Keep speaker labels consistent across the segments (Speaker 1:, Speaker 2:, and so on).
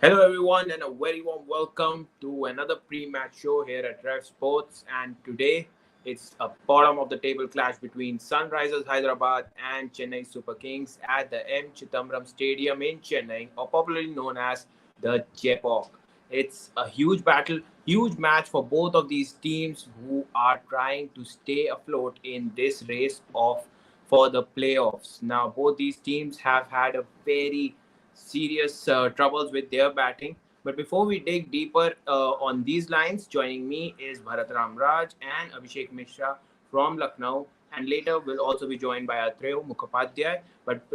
Speaker 1: Hello, everyone, and a very warm welcome to another pre-match show here at Rev Sports. And today, it's a bottom of the table clash between Sunrisers Hyderabad and Chennai Super Kings at the M. Chithambaram Stadium in Chennai, or popularly known as the Chepauk. It's a huge battle, huge match for both of these teams who are trying to stay afloat in this race of for the playoffs. Now, both these teams have had a very serious troubles with their batting. But before we dig deeper on these lines, joining me is Bharat Ramraj and Abhishek Mishra from Lucknow, and later we'll also be joined by Atreyu Mukhopadhyay. But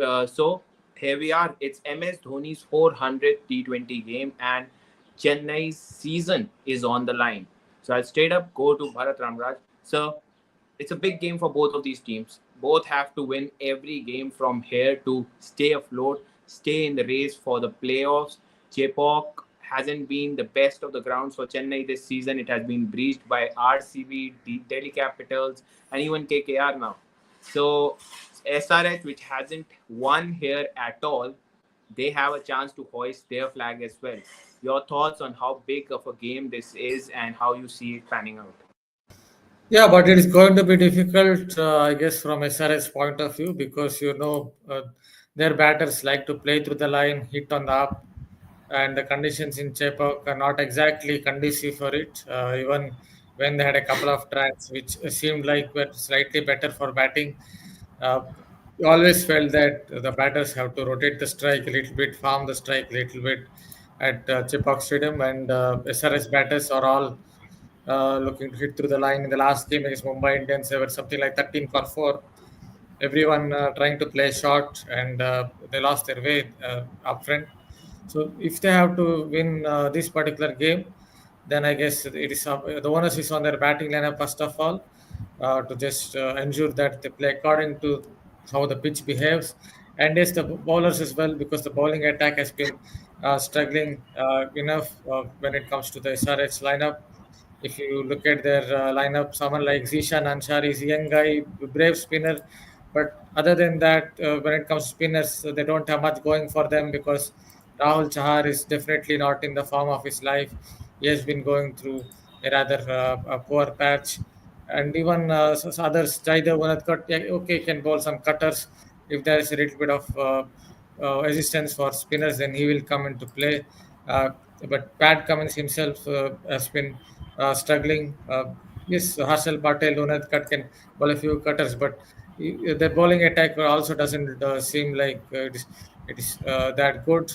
Speaker 1: here we are. It's MS Dhoni's 400th T20 game, and Chennai's season is on the line. So I'll straight up go to Bharat Ramraj. So it's a big game for both of these teams. Both have to win every game from here to stay afloat, stay in the race for the playoffs. Chepauk hasn't been the best of the grounds for Chennai this season. It has been breached by RCB, Delhi Capitals, and even KKR now. So SRH, which hasn't won here at all, they have a chance to hoist their flag as well. Your thoughts on how big of a game this is and how you see it panning out?
Speaker 2: Yeah, but it is going to be difficult, I guess, from SRS point of view because their batters like to play through the line, hit on the up, and the conditions in Chepauk are not exactly conducive for it. Even when they had a couple of tracks which seemed like were slightly better for batting, uh, we always felt that the batters have to rotate the strike a little bit, farm the strike a little bit at Chepauk Stadium, and SRS batters are all looking to hit through the line. In the last game against Mumbai Indians, they were something like 13 for 4. Everyone trying to play short, and they lost their way up front. So if they have to win this particular game, then I guess it is the onus is on their batting lineup first of all to just ensure that they play according to how the pitch behaves, and yes, the bowlers as well because the bowling attack has been struggling enough when it comes to the SRH lineup. If you look at their lineup, someone like Zishan Ansari is a young guy, brave spinner. But other than that, when it comes to spinners, they don't have much going for them because Rahul Chahar is definitely not in the form of his life. He has been going through a rather a poor patch. And even others, Jaidev Unadkat, yeah, okay, can bowl some cutters. If there is a little bit of resistance for spinners, then he will come into play. Uh, but Pat Cummins himself has been struggling. Yes, Harshal Patel, Lunad Kat can bowl a few cutters, but their bowling attack also doesn't seem like it is that good.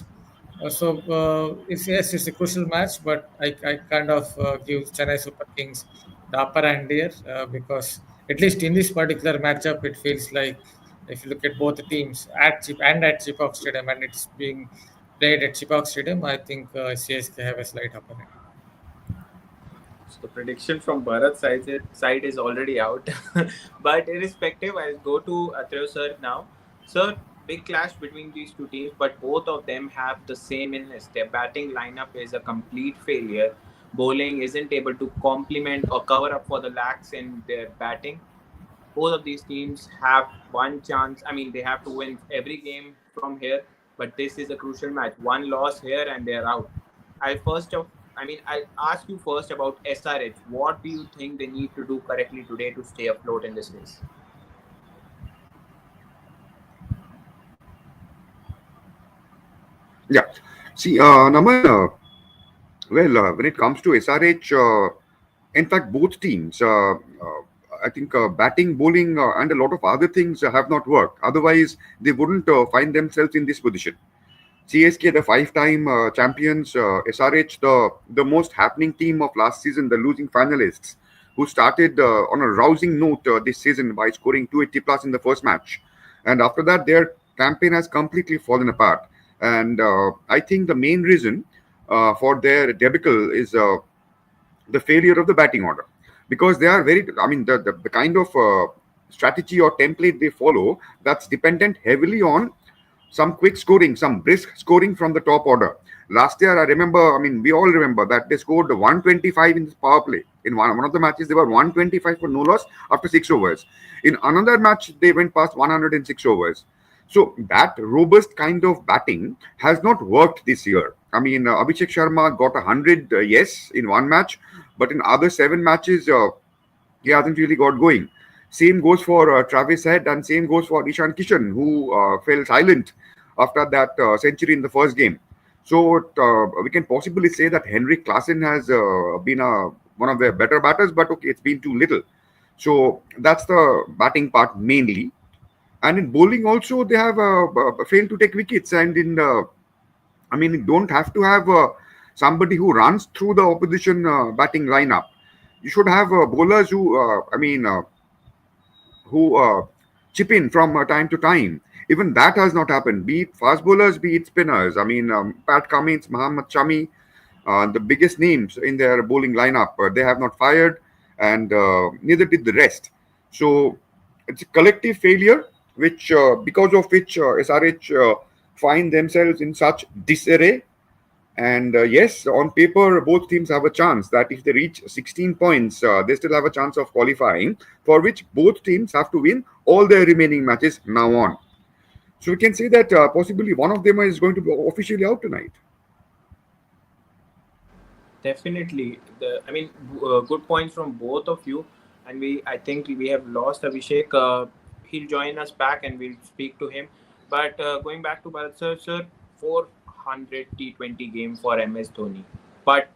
Speaker 2: It's yes, it's a crucial match, but I kind of give Chennai Super Kings the upper hand here because at least in this particular matchup, it feels like if you look at both the teams at Chepauk Stadium and it's being played at Chepauk Stadium, I think CSK have a slight upper hand.
Speaker 1: So the prediction from Bharat's side is already out. But irrespective, I'll go to Atreyu sir now. Sir, big clash between these two teams, but both of them have the same illness. Their batting lineup is a complete failure. Bowling isn't able to complement or cover up for the lacks in their batting. Both of these teams have one chance. I mean, they have to win every game from here, but this is a crucial match. One loss here and they're out. I first of, I mean, I'll ask you first about SRH. What do you think they need to do correctly today to stay afloat in this race?
Speaker 3: Yeah. See, Naman, when it comes to SRH, in fact, both teams, I think batting, bowling, and a lot of other things have not worked. Otherwise, they wouldn't find themselves in this position. CSK, the five-time champions, SRH, the most happening team of last season, the losing finalists, who started on a rousing note this season by scoring 280 plus in the first match. And after that, their campaign has completely fallen apart. And I think the main reason for their debacle is the failure of the batting order. Because they are very, I mean, the kind of strategy or template they follow, that's dependent heavily on some quick scoring, some brisk scoring from the top order. Last year, I remember, I mean, we all remember that they scored 125 in this power play. In one of the matches, they were 125 for no loss after 6 overs. In another match, they went past 106 overs. So that robust kind of batting has not worked this year. I mean, Abhishek Sharma got 100, yes, in one match, but in other seven matches, he hasn't really got going. Same goes for Travis Head, and same goes for Ishan Kishan, who fell silent after that century in the first game. So we can possibly say that Henrik Klassen has been one of their better batters, but okay, it's been too little. So that's the batting part mainly. And in bowling also, they have failed to take wickets. And I mean, you don't have to have somebody who runs through the opposition batting lineup. You should have bowlers who, who chip in from time to time. Even that has not happened. Be it fast bowlers, be it spinners. I mean, Pat Cummins, Muhammad Shami, the biggest names in their bowling lineup, they have not fired, and neither did the rest. So it's a collective failure, which because of which SRH find themselves in such disarray. And yes, on paper, both teams have a chance that if they reach 16 points, they still have a chance of qualifying, for which both teams have to win all their remaining matches now on. So we can say that possibly one of them is going to be officially out tonight.
Speaker 1: Definitely, good points from both of you, and I think we have lost Abhishek. He'll join us back, and we'll speak to him. But going back to Bharat sir, 400 T20 game for MS Dhoni, but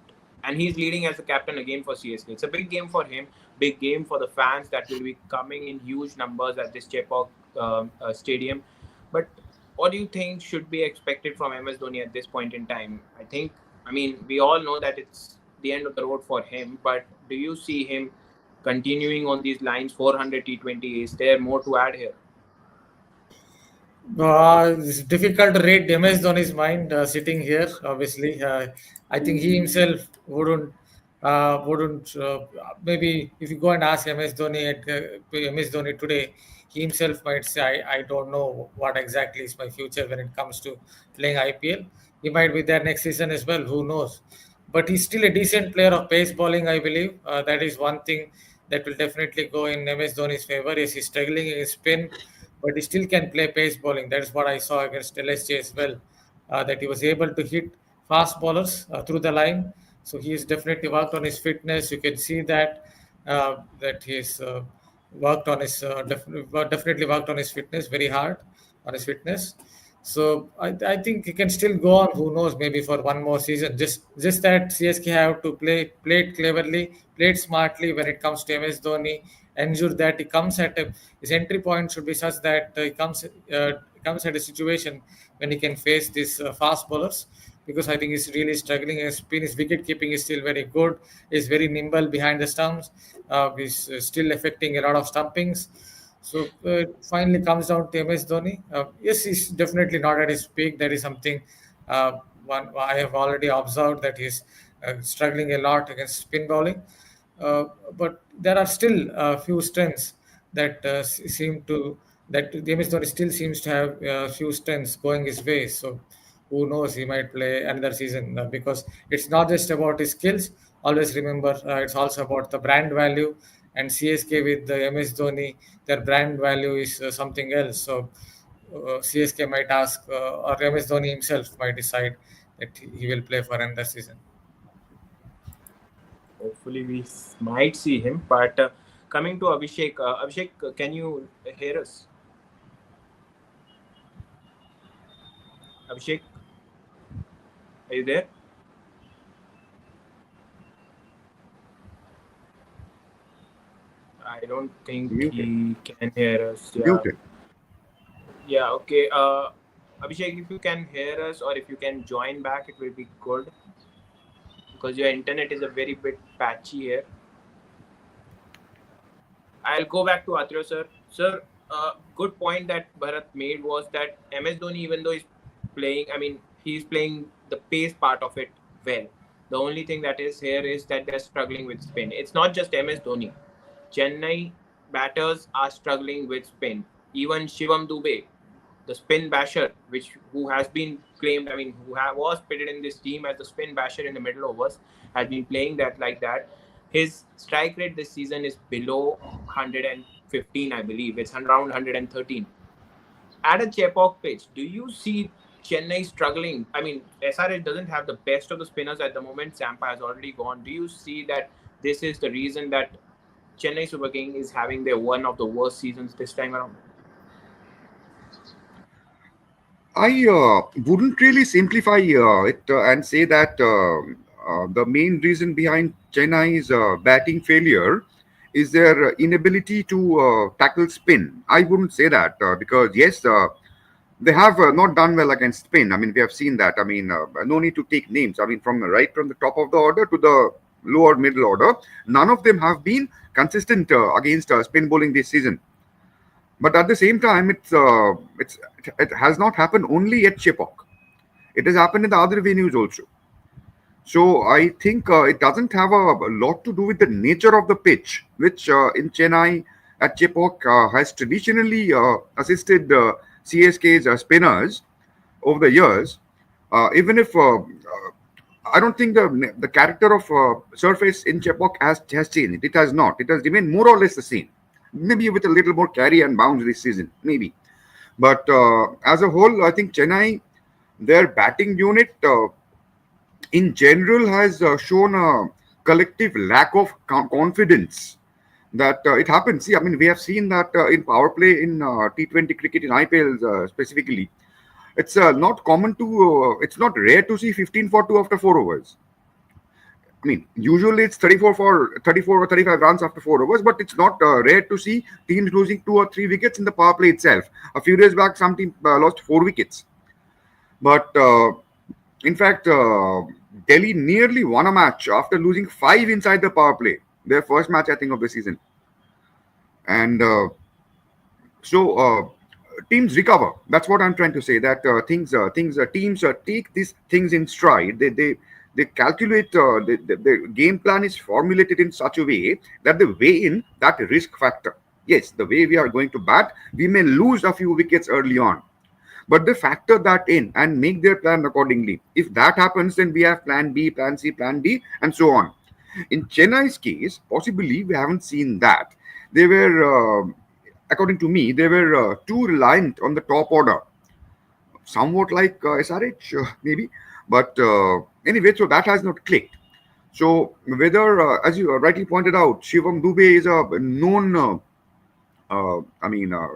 Speaker 1: and he's leading as the captain again for CSK. It's a big game for him, big game for the fans that will be coming in huge numbers at this Chepauk stadium. But what do you think should be expected from MS Dhoni at this point in time? We all know that it's the end of the road for him, but do you see him continuing on these lines? 400 T20. Is there more to add here?
Speaker 2: It's difficult to read MS Dhoni's mind sitting here. Obviously, I think he himself wouldn't. Maybe if you go and ask MS Dhoni today, he himself might say, "I don't know what exactly is my future when it comes to playing IPL." He might be there next season as well. Who knows? But he's still a decent player of pace bowling, I believe. That is one thing that will definitely go in MS Dhoni's favor. Yes, he's struggling in spin, but he still can play pace bowling. That is what I saw against LSJ as well, that he was able to hit fast bowlers through the line. So he has definitely worked on his fitness. You can see that he's definitely worked on his fitness very hard on his fitness. So I think he can still go on. Who knows? Maybe for one more season. Just that CSK have to play it cleverly, play it smartly when it comes to MS Dhoni. Ensure that he comes his entry point should be such that he comes at a situation when he can face these fast bowlers. Because I think he's really struggling. His spin, his wicket keeping is still very good. He's very nimble behind the stumps. He's still affecting a lot of stumpings. So it finally comes down to MS Dhoni. Yes, he's definitely not at his peak. That is something one I have already observed that he's struggling a lot against spin bowling. Uh, but there are still a few strengths that seem to that the MS Dhoni still seems to have a few strengths going his way. So who knows, he might play another season because it's not just about his skills. Always remember, it's also about the brand value. And CSK with the MS Dhoni, their brand value is something else. So CSK might ask, or MS Dhoni himself might decide that he will play for another season.
Speaker 1: Hopefully, we might see him. But coming to Abhishek, can you hear us? Abhishek, are you there? I don't think
Speaker 3: Muted.
Speaker 1: he can hear us. Yeah.
Speaker 3: Muted.
Speaker 1: Yeah. Okay. Abhishek, if you can hear us or if you can join back, it will be good because your internet is a very bit patchy here. I'll go back to Atrio sir. Sir, good point that Bharat made was that MS Dhoni, even though he's playing, he's playing the pace part of it well. The only thing that is here is that they're struggling with spin. It's not just MS Dhoni. Chennai batters are struggling with spin. Even Shivam Dubey, the spin basher, who has been claimed, was pitted in this team as the spin basher in the middle overs, has been playing that like that. His strike rate this season is below 115, I believe. It's around 113. at a Chepauk pitch, do you see Chennai struggling? I mean, SRH doesn't have the best of the spinners at the moment. Sampa has already gone. Do you see that this is the reason that Chennai Super King is having their one of the worst seasons this time around?
Speaker 3: I wouldn't really simplify it and say that the main reason behind Chennai's batting failure is their inability to tackle spin. I wouldn't say that because, yes, they have not done well against spin. I mean, we have seen that. I mean, no need to take names. I mean, from the top of the order to the lower middle order, none of them have been consistent against spin bowling this season. But at the same time, it has not happened only at Chepauk. It has happened in the other venues also. So I think it doesn't have a lot to do with the nature of the pitch, which in Chennai at Chepauk has traditionally assisted CSK's spinners over the years. Even if I don't think the character of surface in Chepauk has changed. It has not. It has remained more or less the same. Maybe with a little more carry and bounce this season, maybe. But as a whole, I think Chennai, their batting unit in general has shown a collective lack of confidence that it happens. See, I mean, we have seen that in power play in T20 cricket in IPL specifically. It's not common to, it's not rare to see 15 for 2 after 4 overs. I mean, usually it's 34 or 35 runs after 4 overs, but it's not rare to see teams losing 2 or 3 wickets in the power play itself. A few days back, some team lost 4 wickets. But in fact, Delhi nearly won a match after losing 5 inside the power play. Their first match, I think, of the season. And so teams recover. That's what I'm trying to say. That teams take these things in stride. They calculate. The game plan is formulated in such a way that they weigh in that risk factor. Yes, the way we are going to bat, we may lose a few wickets early on, but they factor that in and make their plan accordingly. If that happens, then we have plan B, plan C, plan D, and so on. In Chennai's case, possibly we haven't seen that. They were, according to me, they were too reliant on the top order, somewhat like SRH, maybe. But anyway, so that has not clicked. So whether, as you rightly pointed out, Shivam Dubey is a known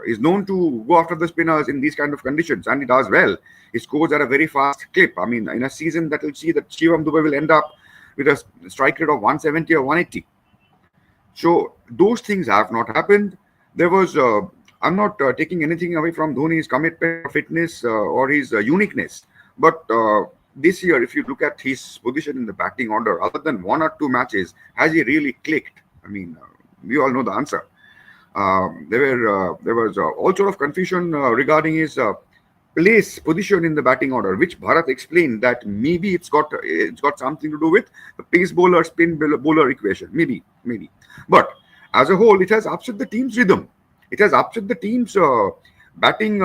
Speaker 3: is known to go after the spinners in these kind of conditions, and he does well. He scores at a very fast clip. I mean, in a season that will see that Shivam Dubey will end up with a strike rate of 170 or 180. So those things have not happened. There was, I'm not taking anything away from Dhoni's commitment or fitness or his uniqueness, but this year, if you look at his position in the batting order, other than 1 or 2 matches, has he really clicked? I mean, we all know the answer. There was all sort of confusion regarding his position in the batting order, which Bharat explained that maybe it's got something to do with the pace bowler spin bowler equation, maybe. But as a whole, it has upset the team's rhythm. It has upset the team's batting.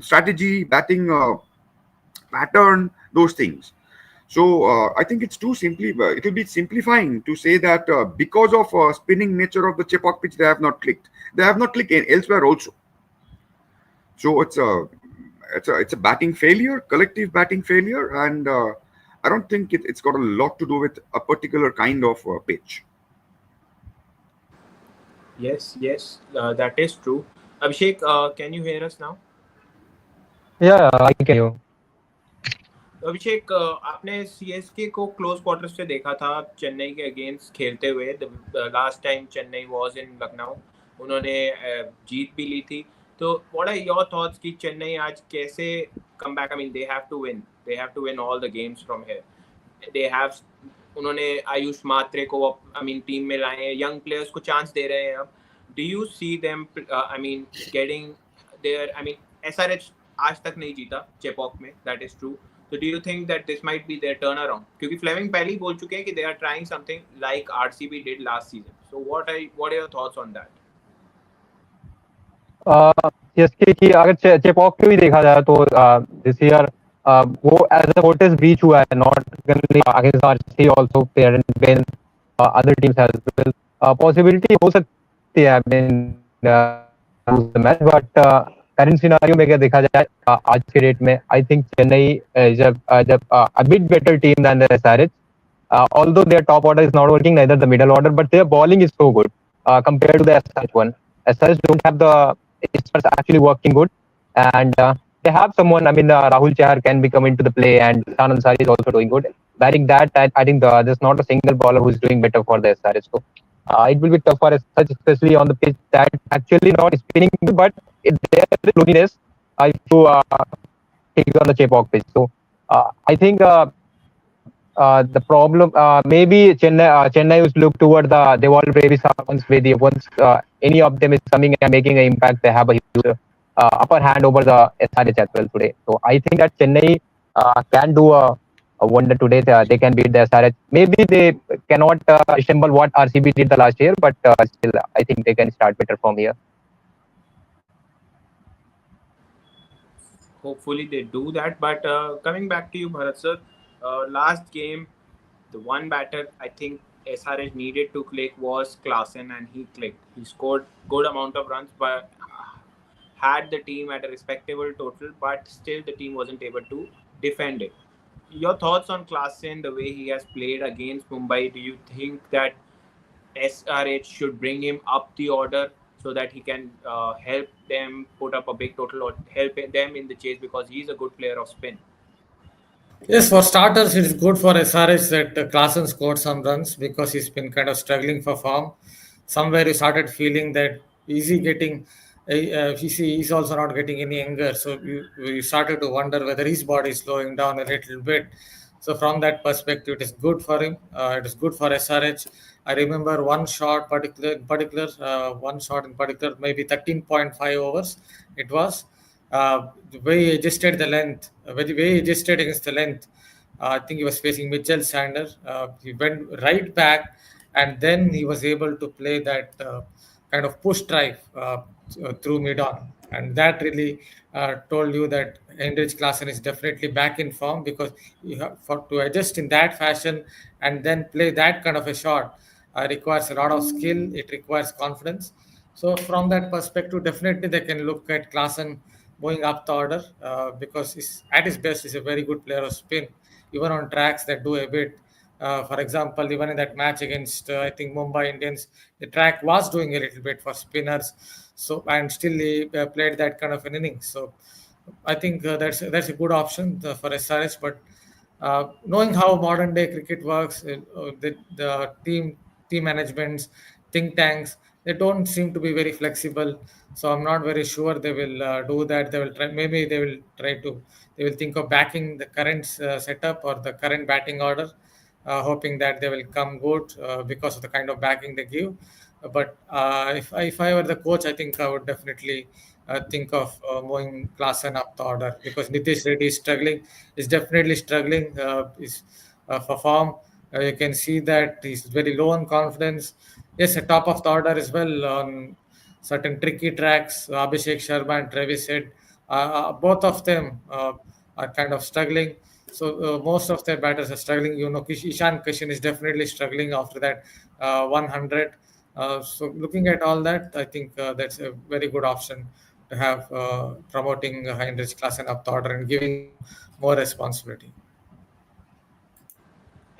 Speaker 3: Strategy, batting pattern, those things. So I think it's too simply. It will be simplifying to say that because of spinning nature of the Chepauk pitch, they have not clicked. They have not clicked elsewhere also. So it's a batting failure, collective batting failure, and I don't think it's got a lot to do with a particular kind of pitch.
Speaker 1: Yes, that is true. Abhishek, can you hear us now?
Speaker 4: Yeah, I can hear you.
Speaker 1: अभिषेक, आपने CSK को close quarter से देखा था चेन्नई के against खेलते हुए. Last time Chennai was in Lucknow, उन्होंने जीत भी ली थी. तो व्हाट आर योर थॉट्स कि चेन्नई आज कैसे come back? I mean they have to win all the games from here. They have उन्होंने आयुष मात्रे को आई मीन टीम में लाए हैं, यंग प्लेयर्स को चांस दे रहे हैं. अब do you see them I mean getting there? I mean SRH आज तक नहीं जीता चेपॉक में, that is true. So do you think that this might be their turnaround? क्योंकि फ्लेमिंग पहले ही बोल चुके हैं कि they are trying something like RCB did last season. So what are your thoughts on that?
Speaker 4: CSK की अगर चेपॉक को भी देखा जाए तो दिस ईयर वो एज अ नोटिस ब्रीच हुआ है, not only against RCB, also they hadn't been other teams as well. Possibility हो सकती है, I mean lose the match, but current scenario में अगर देखा जाए आज के डेट में, I think Chennai is a bit better team than the SRH. Although their top order is not working, neither the middle order, but their bowling is so good compared to the SRH one. SRH don't have the stars actually working good, and they have someone. I mean, Rahul Chahar can be coming to the play, and San Ansari is also doing good. Barring that, I think there's not a single bowler who's doing better for the SRH. So it will be tough for SRH, especially on the pitch that actually not spinning, but there is loneliness if you take on the Chepauk pitch. So I think. The problem maybe Chennai was look toward the they all maybe once with the once any of them is coming and making an impact, they have a huge upper hand over the SRH as well today. So I think that Chennai can do a wonder today. They can beat the SRH. Maybe they cannot resemble what RCB did the last year, but still I think they can start better from here.
Speaker 1: Hopefully they do that. But coming back to you, Bharat sir, last game, the one batter I think SRH needed to click was Klassen, and he clicked. He scored good amount of runs, but had the team at a respectable total, but still the team wasn't able to defend it. Your thoughts on Klassen, the way he has played against Mumbai? Do you think that SRH should bring him up the order so that he can help them put up a big total or help them in the chase, because he's a good player of spin?
Speaker 2: Yes, for starters, it is good for SRH that Klassen scored some runs because he's been kind of struggling for form. Somewhere you started feeling that is he getting, he's also not getting any younger. So you started to wonder whether his body is slowing down a little bit. So from that perspective, it is good for him. It is good for SRH. I remember one shot in particular, maybe 13.5 overs. It was the way he adjusted the length, the way he adjusted against the length. I think he was facing Mitchell Sander. He went right back, and then he was able to play that kind of push drive through mid on, and that really told you that Heinrich Klaasen is definitely back in form, because you have for to adjust in that fashion and then play that kind of a shot requires a lot of skill. It requires confidence. So from that perspective, definitely they can look at Klaasen moving up the order because at his best, he's a very good player of spin, even on tracks that do a bit. For example, even in that match against I think Mumbai Indians, the track was doing a little bit for spinners. So and still he played that kind of an inning. So I think that's a good option for SRH. But knowing how modern day cricket works, the team managements, think tanks, they don't seem to be very flexible. So I'm not very sure they will do that. They will try. Maybe they will try to. They will think of backing the current setup or the current batting order, hoping that they will come good because of the kind of backing they give. But if I were the coach, I think I would definitely think of moving Klassen up the order, because Nitish Reddy is struggling. Is definitely struggling. Is for form. You can see that he's very low on confidence. Yes, a top of the order as well on certain tricky tracks. Abhishek Sharma and Travis Head, both of them are kind of struggling. So most of their batters are struggling. You know, Ishan Kishan is definitely struggling after that 100. So looking at all that, I think that's a very good option to have promoting Heinrich Klaasen up the order and giving him more responsibility.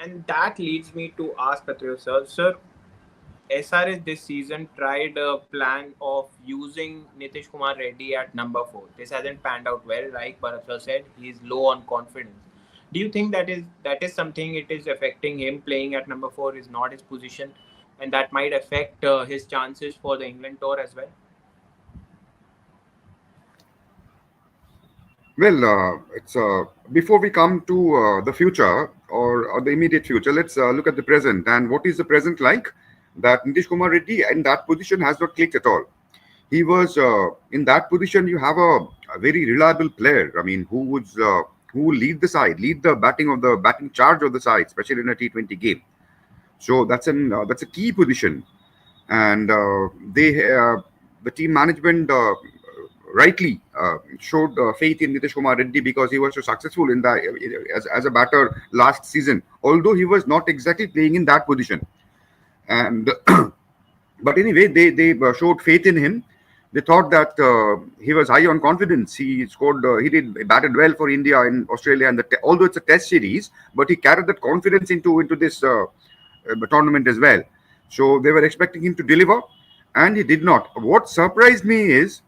Speaker 1: And that leads me to ask Patriot sir, SRS this season tried a plan of using Nitish Kumar Reddy at number 4. This hasn't panned out well. Like Bharat said, he is low on confidence. Do you think that is something it is affecting him? Playing at number 4 is not his position, and that might affect his chances for the England tour as well?
Speaker 3: Well, it's before we come to the future or the immediate future, let's look at the present. And what is the present like? That Nitish Kumar Reddy in that position has not clicked at all. He was in that position. You have a very reliable player. I mean, who will lead the side, lead the batting charge of the side, especially in a T20 game. So that's a key position, and the team management rightly showed faith in Nitish Kumar Reddy because he was so successful in that as a batter last season. Although he was not exactly playing in that position, and but anyway, they showed faith in him. They thought that he was high on confidence. He scored, he did batted well for India in Australia, and although it's a Test series, but he carried that confidence into this tournament as well. So they were expecting him to deliver, and he did not. What surprised me is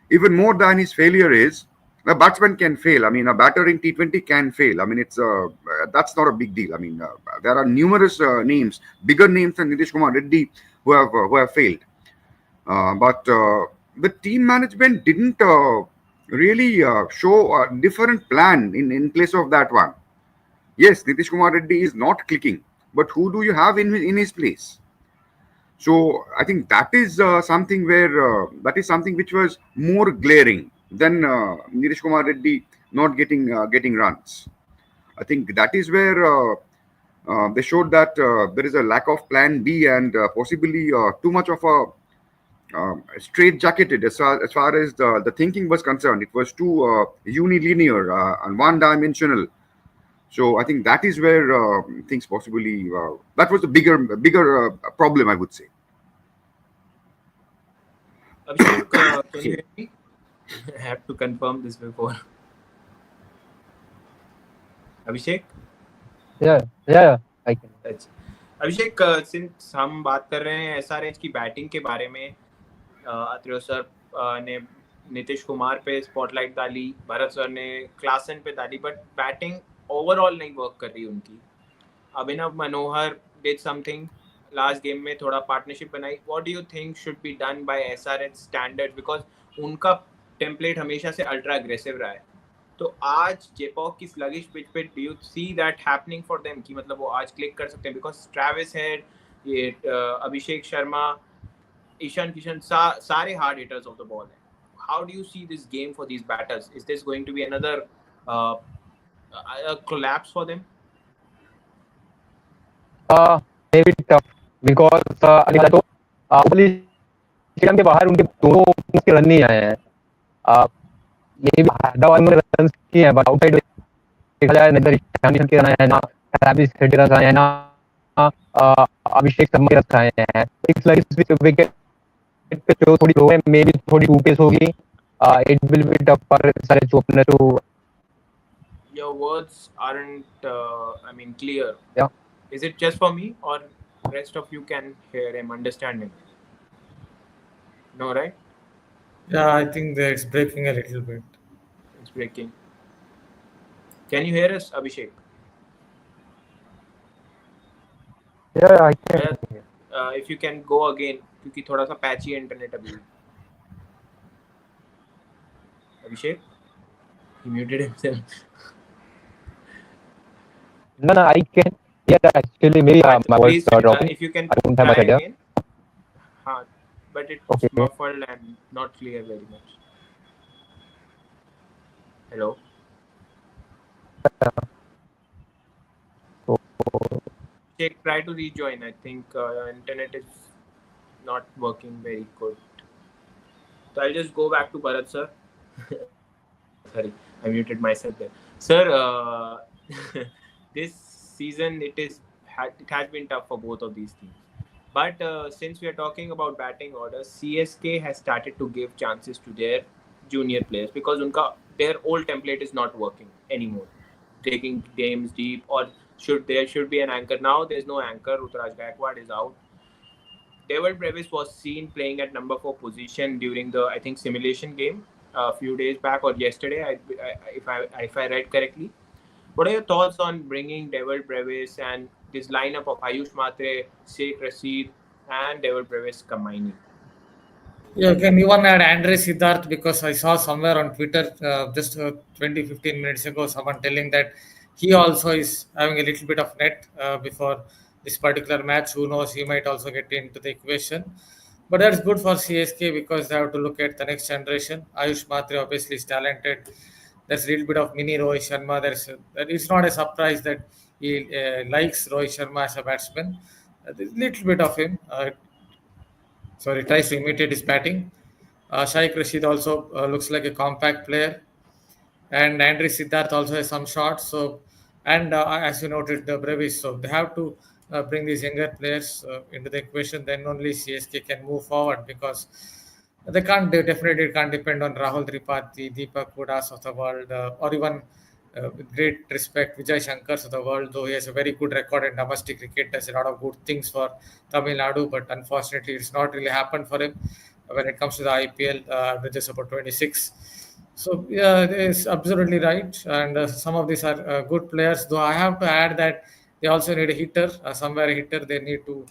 Speaker 3: even more than his failure is a batsman can fail. I mean, a batter in T20 can fail. I mean, it's that's not a big deal. I mean, there are numerous names, bigger names than Nitish Kumar Reddy who have failed. But the team management didn't really show a different plan in place of that one. Yes, Nitish Kumar Reddy is not clicking, but who do you have in his place? So I think that is something where that is something which was more glaring than Nitish Kumar Reddy not getting runs. I think that is where they showed that there is a lack of plan B and possibly too much of a straight jacketed as far as the thinking was concerned. It was too unilinear and one dimensional. So I think that is where things possibly that was the bigger problem, I would say.
Speaker 1: Abhishek, can you hear me? I have to confirm this before. Abhishek?
Speaker 4: Yeah, yeah, I can.
Speaker 1: अच्छा अभिषेक since हम बात कर रहे हैं SRH की batting के बारे में अत्रेय सर ने नीतीश कुमार पे स्पॉटलाइट डाली, भरत सर ने क्लासन पे डाली, बट बैटिंग ओवरऑल नहीं वर्क कर रही उनकी. अभिनव मनोहर डिड समथिंग लास्ट गेम में, थोड़ा पार्टनरशिप बनाई. What do you think should be done by SRH standard, because उनका टेम्पलेट हमेशा से अल्ट्रा अग्रेसिव रहा है. तो आज जेपॉक की स्लगिश पिच पे do you see that happening for them कि मतलब वो आज क्लिक कर सकते हैं, बिकॉज ट्रेविस हेड, ये अभिषेक शर्मा, ईशान किशन सारे hard hitters of the ball हैं. How do you see this game for these batters? Is this going to be another collapse for them?
Speaker 4: Maybe tough because अगर तो ओपनली स्टेडियम के बाहर उनके दोनों openers के रन नहीं आए हैं. ये भी हैदराबाद में रन किए हैं, बट आउटसाइड देखा जाए नहीं, ईशान किशन के रन आए हैं ना, ट्रेविस हेड के रन आए हैं ना, अभिषेक शर्मा के रन आए हैं. एक स्लाइस विकेट पे जो थोड़ी लो है, मे बी थोड़ी टू पेस होगी. It will be tough for सारे opener too.
Speaker 1: Your words aren't clear.
Speaker 4: Yeah.
Speaker 1: Is it just for me or rest of you can hear him, understand him? No, right?
Speaker 2: Yeah, I think that it's breaking a little bit.
Speaker 1: It's breaking. Can you hear us, Abhishek?
Speaker 4: Yeah, I can.
Speaker 1: If you can go again, क्योंकि थोड़ा सा patchy internet अभी. Abhishek, he muted himself.
Speaker 4: No, I can. Yeah, actually, maybe my voice
Speaker 1: Please,
Speaker 4: dropping.
Speaker 1: if you can
Speaker 4: I don't have
Speaker 1: try
Speaker 4: much idea.
Speaker 1: again. But it's
Speaker 4: Okay.
Speaker 1: muffled and not clear very much. Hello. Check. Try to rejoin. I think internet is not working very good. So I'll just go back to Bharat sir. Sorry, I muted myself there. Sir, this season it has been tough for both of these teams. But since we are talking about batting orders, CSK has started to give chances to their junior players because their old template is not working anymore. Taking games deep, or there should be an anchor. Now there's no anchor. Ruturaj Gaikwad is out. Devil Brevis was seen playing at number 4 position during the, I think, simulation game a few days back or yesterday, if I read correctly. What are your thoughts on bringing Devil Brevis and this lineup of Ayush Matre, Sheikh Rashid, and Devil Brevis combining?
Speaker 2: Yeah, you can even add Andre Siddharth, because I saw somewhere on Twitter just 20-15 minutes ago someone telling that he also is having a little bit of net before this particular match. Who knows, he might also get into the equation. But that's good for CSK because they have to look at the next generation. Ayush Matre obviously is talented. There's a little bit of mini Rohit Sharma. It's not a surprise that he likes Rohit Sharma as a batsman. There's a little bit of him. Sorry, tries to imitate his batting. Shaikh Rashid also looks like a compact player, and Andre Siddharth also has some shots. So, and as you noted, the Brevis. So they have to bring these younger players into the equation. Then only CSK can move forward, because They can't, they definitely can't depend on Rahul Tripathi, Deepak Kudas of the world, or even, with great respect, Vijay Shankars of the world, though he has a very good record in domestic cricket, does a lot of good things for Tamil Nadu, but unfortunately, it's not really happened for him when it comes to the IPL, averages about 26. So, yeah, it's absolutely right. And some of these are good players, though I have to add that they also need a hitter, somewhere a hitter. They need to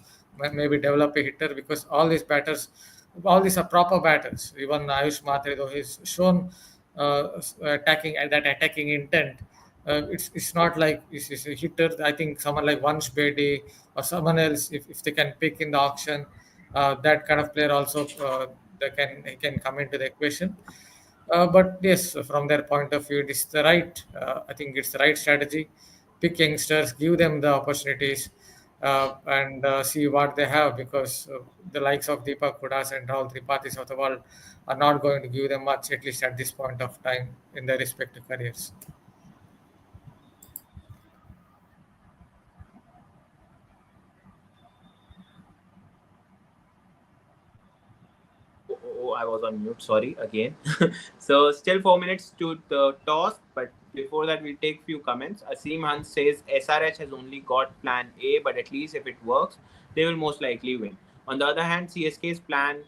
Speaker 2: maybe develop a hitter because all these are proper batters. Even Ayush Matre, though he's shown attacking intent, it's not like it's a hitter. I think someone like Vansh Bedi or someone else, if they can pick in the auction, that kind of player also, he can come into the equation. But yes, from their point of view, it is the right. I think it's the right strategy. Pick youngsters, give them the opportunities, and see what they have. Because the likes of Deepak Kudas and Rahul Tripathis of the world are not going to give them much, at least at this point of time in their respective careers.
Speaker 1: Oh, I was on mute. Sorry again. So still 4 minutes to the toss, but before that, we'll take few comments. Asim Hans says SRH has only got plan A, but at least if it works, they will most likely win. On the other hand, CSK's plan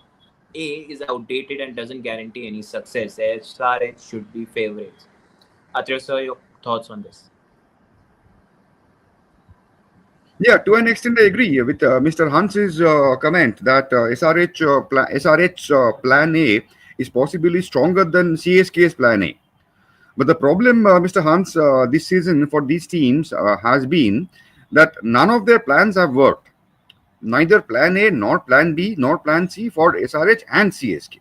Speaker 1: A is outdated and doesn't guarantee any success. SRH should be favorites. Atreya sir, your thoughts on this?
Speaker 3: Yeah, to an extent, I agree with Mr. Hans's comment that SRH plan A is possibly stronger than CSK's plan A. But the problem, Mr. Hans, this season for these teams has been that none of their plans have worked. Neither plan A, nor plan B, nor plan C for SRH and CSK.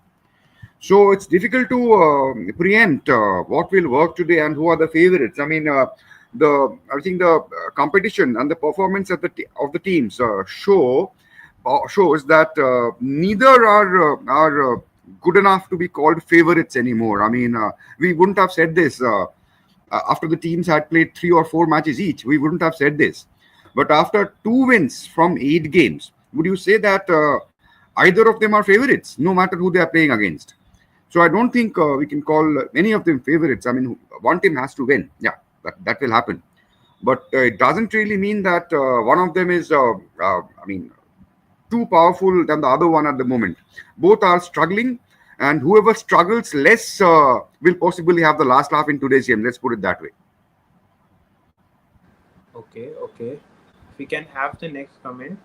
Speaker 3: So it's difficult to preempt what will work today and who are the favorites. I mean, I think the competition and the performance of the teams shows that neither are good enough to be called favorites anymore. I mean, we wouldn't have said this after the teams had played 3 or 4 matches each. We wouldn't have said this, but after 2 wins from 8 games, would you say that either of them are favorites, no matter who they are playing against? So I don't think we can call any of them favorites. I mean, one team has to win. Yeah, that will happen. But it doesn't really mean that one of them is, I mean, too powerful than the other one at the moment. Both are struggling, and whoever struggles less will possibly have the last laugh in today's game. Let's put it that way.
Speaker 1: Okay, okay. We can have the next comment.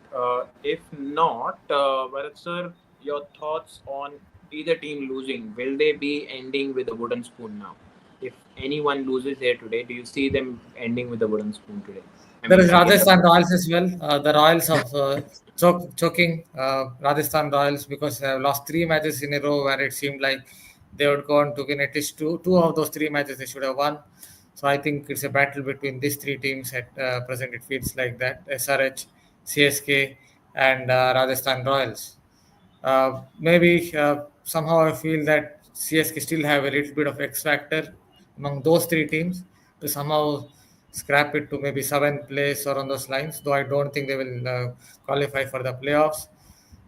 Speaker 1: If not, Bharat sir, your thoughts on either team losing? Will they be ending with a wooden spoon now? If anyone loses here today, do you see them ending with a wooden spoon today? I
Speaker 2: There
Speaker 1: mean,
Speaker 2: is
Speaker 1: against
Speaker 2: Rajasthan
Speaker 1: the
Speaker 2: Royals as well. The Royals of choking Rajasthan Royals because they have lost 3 matches in a row where it seemed like they would go on to win at least two of those 3 matches they should have won. So I think it's a battle between these 3 teams at present. It feels like that: SRH, CSK, and Rajasthan Royals. Maybe somehow I feel that CSK still have a little bit of X factor among those 3 teams to somehow scrap it to maybe seventh place or on those lines. Though I don't think they will qualify for the playoffs.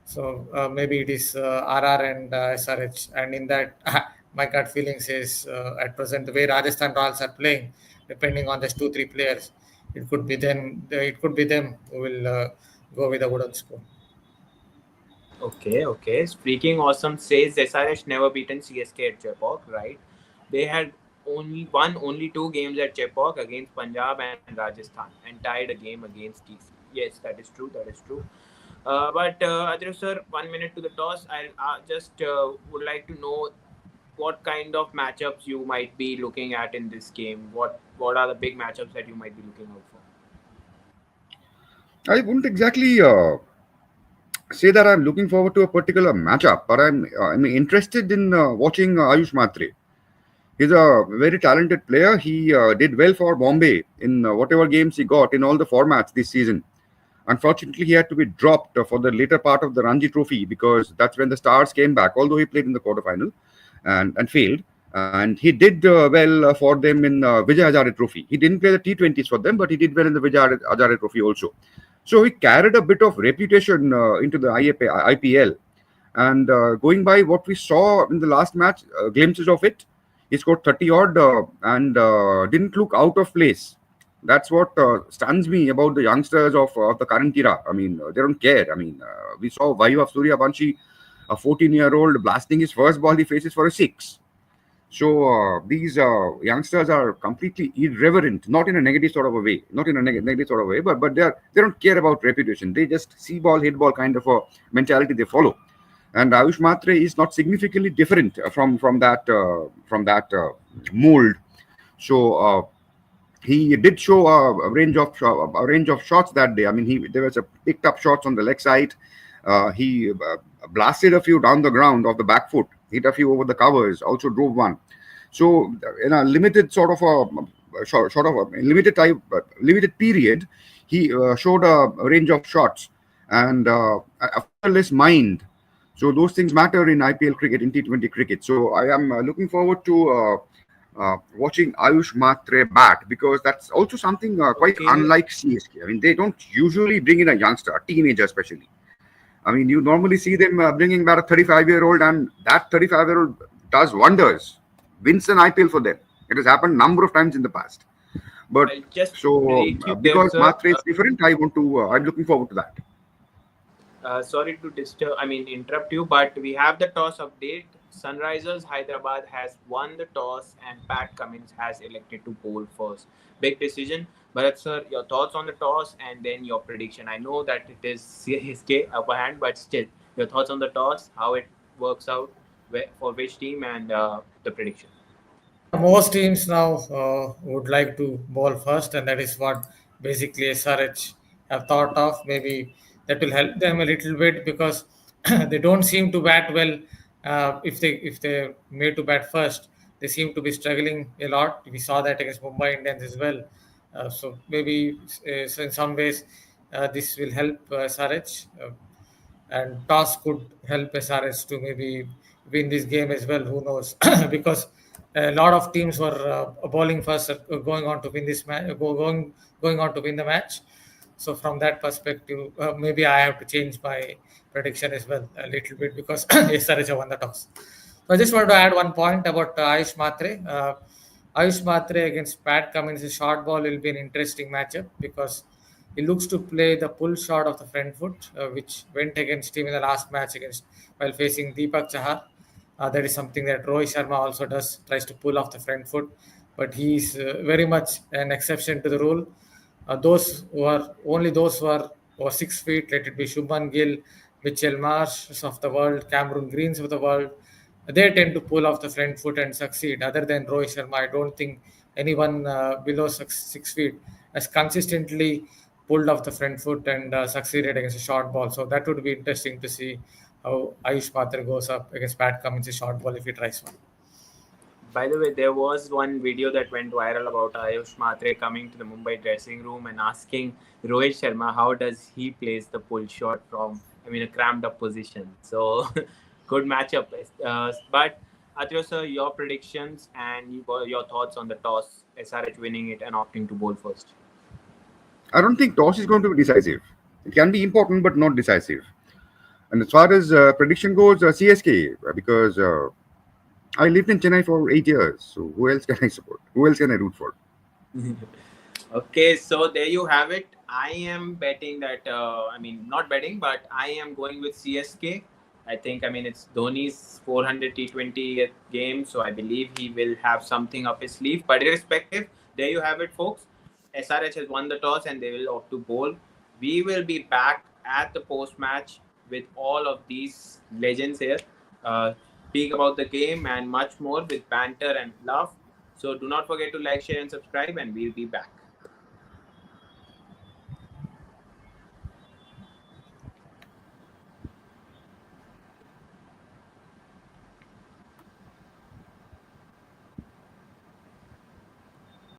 Speaker 2: So maybe it is RR and SRH, and in that my gut feeling says at present the way Rajasthan Royals are playing, depending on these 2 3 players, it could be them. It could be them who will go with the wooden spoon.
Speaker 1: Okay, okay. Speaking awesome says SRH never beaten CSK at Chepauk, right? They had only 2 games at Chepauk against Punjab and Rajasthan and tied a game against TC. Yes, that is true. That is true. But Adrian sir, 1 minute to the toss. I just would like to know what kind of matchups you might be looking at in this game. What are the big matchups that you might be looking out for?
Speaker 3: I wouldn't exactly say that I'm looking forward to a particular matchup, but I'm interested in watching Ayush Matre. He's a very talented player. He did well for Bombay in whatever games he got in all the formats this season. Unfortunately, he had to be dropped for the later part of the Ranji Trophy because that's when the Stars came back, although he played in the quarterfinal and failed. And he did well for them in Vijay Hazare Trophy. He didn't play the T20s for them, but he did well in the Vijay Hazare Trophy also. So he carried a bit of reputation into the IPL. And going by what we saw in the last match, glimpses of it, he scored 30 odd and didn't look out of place. That's what stuns me about the youngsters of the current era. I mean, they don't care. I mean, we saw Vayu Suryavanshi, a 14-year-old, blasting his first ball he faces for a six. So these youngsters are completely irreverent, not in a negative sort of a way, not in a negative sort of way, but they don't care about reputation. They just see ball, hit ball kind of a mentality they follow. And Ayush Matre is not significantly different from that mold. So he did show a range of shots that day. I mean, there was a picked up shots on the leg side. He blasted a few down the ground off the back foot, hit a few over the covers, also drove one. So in a limited sort of a limited period, he showed a range of shots and a fearless mind. So those things matter in IPL cricket, in T20 cricket. So I am looking forward to watching Ayush Matre bat, because that's also something quite
Speaker 1: Okay.
Speaker 3: unlike CSK. I mean, they don't usually bring in a youngster, a teenager especially. I mean, you normally see them bringing back a 35-year-old, and that 35-year-old does wonders, wins an IPL for them. It has happened a number of times in the past. But
Speaker 1: I'll just
Speaker 3: so
Speaker 1: break you there,
Speaker 3: because
Speaker 1: sir.
Speaker 3: Matre is different, I'm looking forward to that.
Speaker 1: Sorry to disturb, I mean interrupt you, but we have the toss update. Sunrisers Hyderabad has won the toss, and Pat Cummins has elected to bowl first. Big decision. Bharat sir, your thoughts on the toss and then your prediction. I know that it is CSK upper hand, but still, your thoughts on the toss, how it works out, for which team, and the prediction.
Speaker 2: Yeah, most teams now would like to bowl first, and that is what basically SRH have thought of. Maybe that will help them a little bit because they don't seem to bat well. If they made to bat first, they seem to be struggling a lot. We saw that against Mumbai Indians as well. So maybe so in some ways this will help SRH. And toss could help SRS to maybe win this game as well. Who knows? Because a lot of teams were bowling first, going on to win this match, going on to win the match. So from that perspective, maybe I have to change my prediction as well a little bit because SRH have won the toss. So I just want to add one point about Ayush Matre. Ayush Matre against Pat Cummins, a short ball will be an interesting matchup because he looks to play the pull shot of the front foot, which went against him in the last match against while facing Deepak Chahar. That is something that Rohit Sharma also does, tries to pull off the front foot, but he's very much an exception to the rule. Those who are over 6 feet, let it be Shubman Gill, Mitchell Marsh of the world, Cameron Greens of the world, they tend to pull off the front foot and succeed. Other than Rohit Sharma, I don't think anyone below 6 feet has consistently pulled off the front foot and succeeded against a short ball. So that would be interesting to see how Ayush Matre goes up against Pat Cummins' a short ball if he tries one.
Speaker 1: By the way, there was one video that went viral about Ayush Matre coming to the Mumbai dressing room and asking Rohit Sharma how does he place the pull shot from, I mean, a cramped up position. So, good matchup. But Atrio sir, your predictions and your thoughts on the toss, SRH winning it and opting to bowl first.
Speaker 3: I don't think toss is going to be decisive. It can be important, but not decisive. And as far as prediction goes, CSK, because I lived in Chennai for 8 years. So who else can I support? Who else can I root for?
Speaker 1: Okay, so there you have it. I am betting that, I mean, not betting, but I am going with CSK. I think, I mean, it's Dhoni's 400 T20 game, so I believe he will have something up his sleeve. But irrespective, there you have it, folks. SRH has won the toss and they will opt to bowl. We will be back at the post match with all of these legends here. Uh, Speak about the game and much more with banter and love. So do not forget to like, share, and subscribe, and we'll be back.